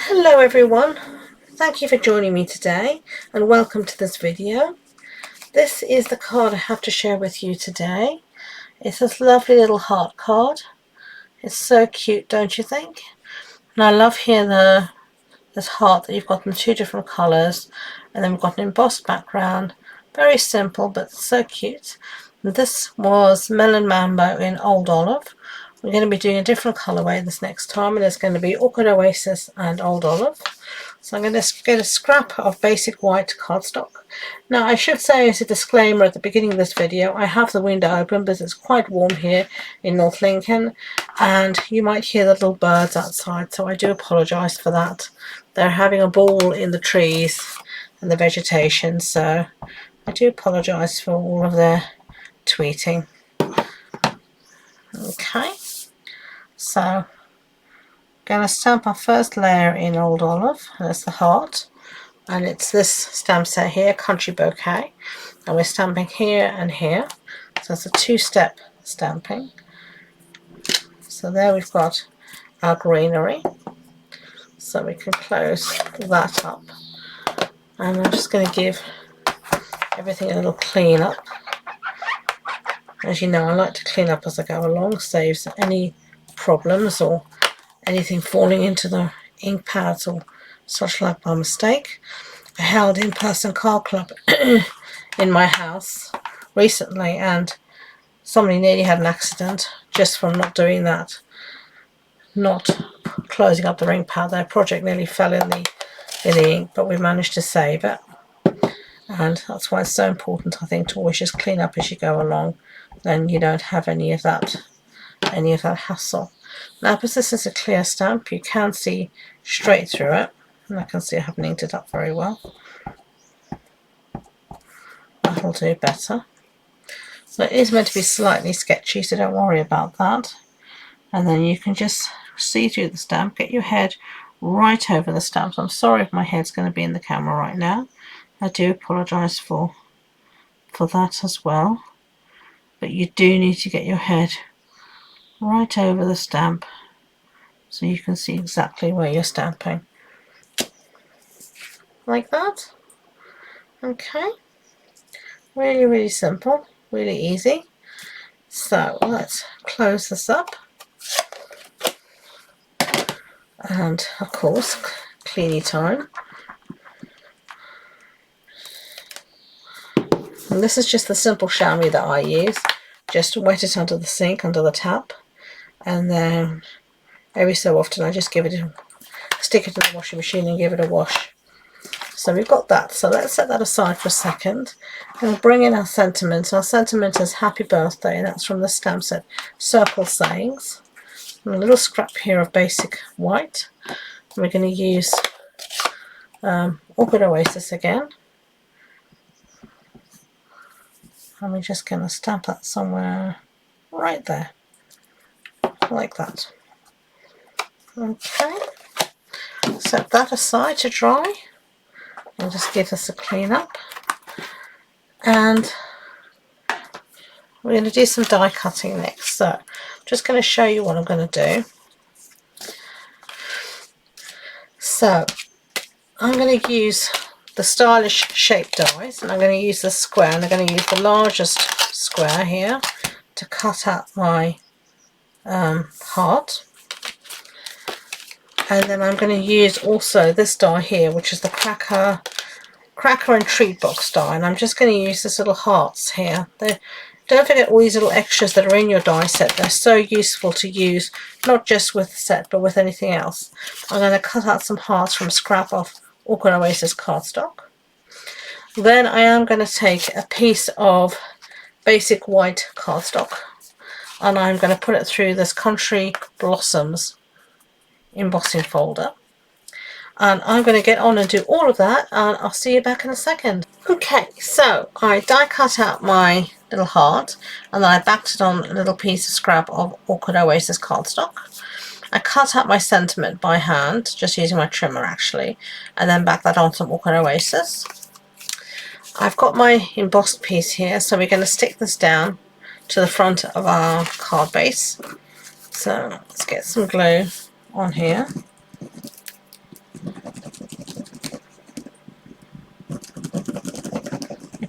Hello everyone, thank you for joining me today and welcome to this video. This is the card I have to share with you today. It's this lovely little heart card. It's so cute, don't you think? And I love here this heart that you've got in two different colours, and then we've got an embossed background. Very simple but so cute. And this was Melon Mambo in Old Olive. We're going to be doing a different colourway this next time, and it's going to be Awkward Oasis and Old Olive. So I'm going to get a scrap of basic white cardstock. Now I should say as a disclaimer at the beginning of this video, I have the window open because it's quite warm here in North Lincoln, and you might hear the little birds outside, so I do apologise for that. They're having a ball in the trees and the vegetation, so I do apologise for all of their tweeting. Okay, so I'm going to stamp our first layer in Old Olive, and it's the heart, and it's this stamp set here, Country Bouquet, and we're stamping here and here, so it's a two-step stamping. So there we've got our greenery, so we can close that up, and I'm just going to give everything a little clean up. As you know, I like to clean up as I go along, saves any problems or anything falling into the ink pads or such like by mistake. I held in-person card club in my house recently, and somebody nearly had an accident just from not doing that, not closing up the ink pad. Their project nearly fell in the ink, but we managed to save it. And that's why it's so important, I think, to always just clean up as you go along. Then you don't have any of that hassle. Now, because this is a clear stamp, you can see straight through it, and I can see I haven't inked it up very well. That'll do better. So it is meant to be slightly sketchy, so don't worry about that. And then you can just see through the stamp, get your head right over the stamp. So I'm sorry if my head's going to be in the camera right now. I do apologise for that as well. But you do need to get your head right over the stamp so you can see exactly where you're stamping. Like that. Okay. Really, really simple. Really easy. So let's close this up. And of course, cleanie time. And this is just the simple chamois that I use. Just wet it under the sink, under the tap, and then every so often I just stick it in the washing machine and give it a wash. So we've got that. So let's set that aside for a second, and we'll bring in our sentiment. Our sentiment is Happy Birthday, and that's from the stamp set Circle Sayings. And a little scrap here of basic white. And we're going to use Awkward Oasis again. And we're just going to stamp that somewhere right there, like that. Okay, set that aside to dry, and just give this a clean up. And we're going to do some die cutting next. So I'm just going to show you what I'm going to do. So I'm going to use the stylish shape dies, and I'm going to use the square, and I'm going to use the largest square here to cut out my heart. And then I'm going to use also this die here, which is the cracker and treat box die, and I'm just going to use this little hearts here. Don't forget all these little extras that are in your die set. They're so useful to use, not just with the set but with anything else. I'm going to cut out some hearts from scrap of Awkward Oasis cardstock. Then I am going to take a piece of basic white cardstock, and I'm going to put it through this Country Blossoms embossing folder. And I'm going to get on and do all of that, and I'll see you back in a second. Okay, so I die cut out my little heart, and then I backed it on a little piece of scrap of Awkward Oasis cardstock. I cut out my sentiment by hand, just using my trimmer actually, and then back that on some Awkward Oasis. I've got my embossed piece here, so we're going to stick this down to the front of our card base. So let's get some glue on here.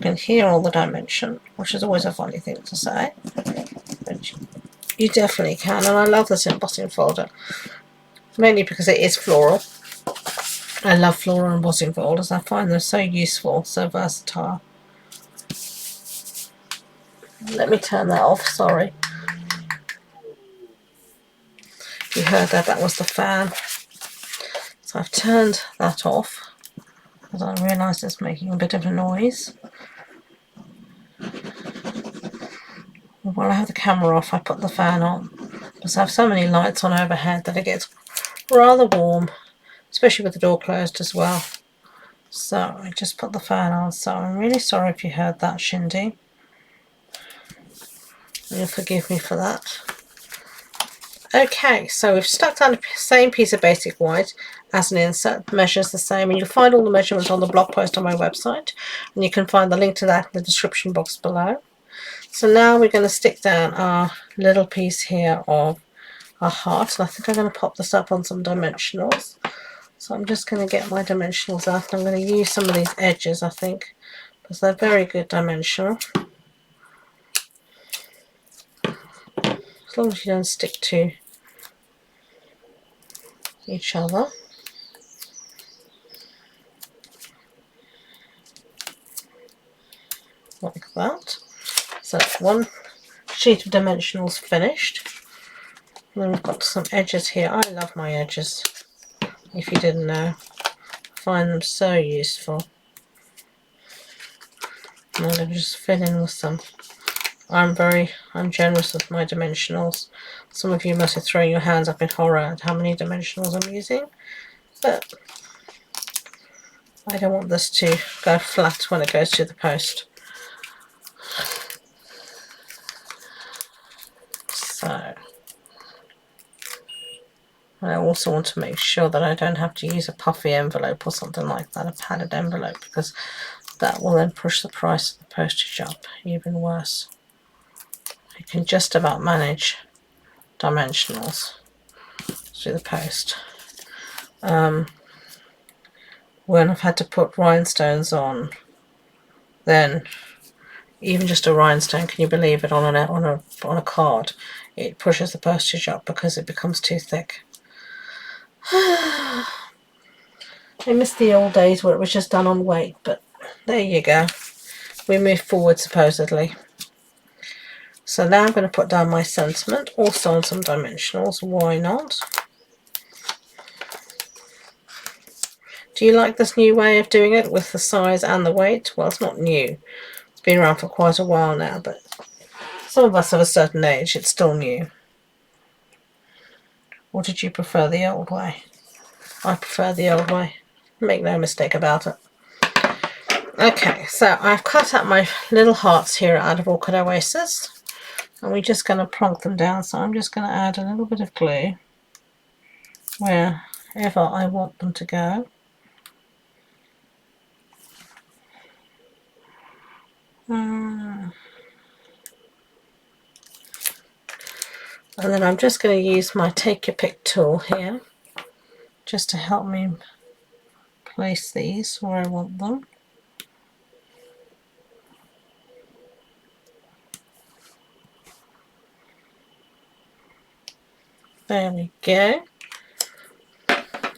can hear all the dimension, which is always a funny thing to say, but you definitely can. And I love this embossing folder, mainly because it is floral. I love floral embossing folders. I find them so useful, so versatile. Let me turn that off, sorry. You heard that, that was the fan. So I've turned that off because I realised it's making a bit of a noise. While I have the camera off, I put the fan on because I have so many lights on overhead that it gets rather warm, especially with the door closed as well. So I just put the fan on, so I'm really sorry if you heard that, Shindy. You'll forgive me for that. Okay, so we've stuck down the same piece of basic white as an insert, measures the same, and you'll find all the measurements on the blog post on my website, and you can find the link to that in the description box below. So now we're going to stick down our little piece here of our heart, and I think I'm going to pop this up on some dimensionals. So I'm just going to get my dimensionals out, and I'm going to use some of these edges, I think, because they're very good dimensional. As long as you don't stick to each other. Like that. So one sheet of dimensionals finished. And then we've got some edges here. I love my edges, if you didn't know. I find them so useful. And I'm going to just fill in with some. I'm generous with my dimensionals. Some of you must have thrown your hands up in horror at how many dimensionals I'm using, but I don't want this to go flat when it goes to the post. So I also want to make sure that I don't have to use a puffy envelope or something like that, a padded envelope, because that will then push the price of the postage up even worse. You can just about manage dimensionals through the post. When I've had to put rhinestones on, then even just a rhinestone, can you believe it, on a card, it pushes the postage up because it becomes too thick. I miss the old days where it was just done on weight, but there you go. We move forward supposedly. So now I'm going to put down my sentiment, also on some dimensionals, why not? Do you like this new way of doing it with the size and the weight? Well, it's not new. It's been around for quite a while now, but some of us of a certain age, it's still new. Or did you prefer the old way? I prefer the old way. Make no mistake about it. Okay, so I've cut out my little hearts here out of Orchid Oasis. And we're just going to plonk them down. So I'm just going to add a little bit of glue wherever I want them to go. And then I'm just going to use my take your pick tool here just to help me place these where I want them. There we go.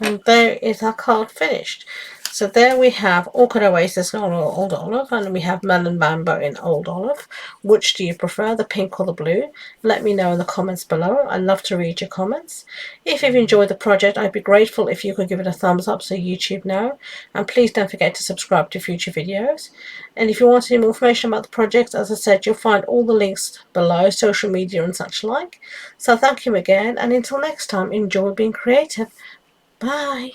And there is our card finished. So there we have Orchid Oasis in Old Olive, and we have Melon Bamboo in Old Olive. Which do you prefer, the pink or the blue? Let me know in the comments below. I'd love to read your comments. If you've enjoyed the project, I'd be grateful if you could give it a thumbs up so YouTube know. And please don't forget to subscribe to future videos. And if you want any more information about the project, as I said, you'll find all the links below, social media and such like. So thank you again, and until next time, enjoy being creative. Bye.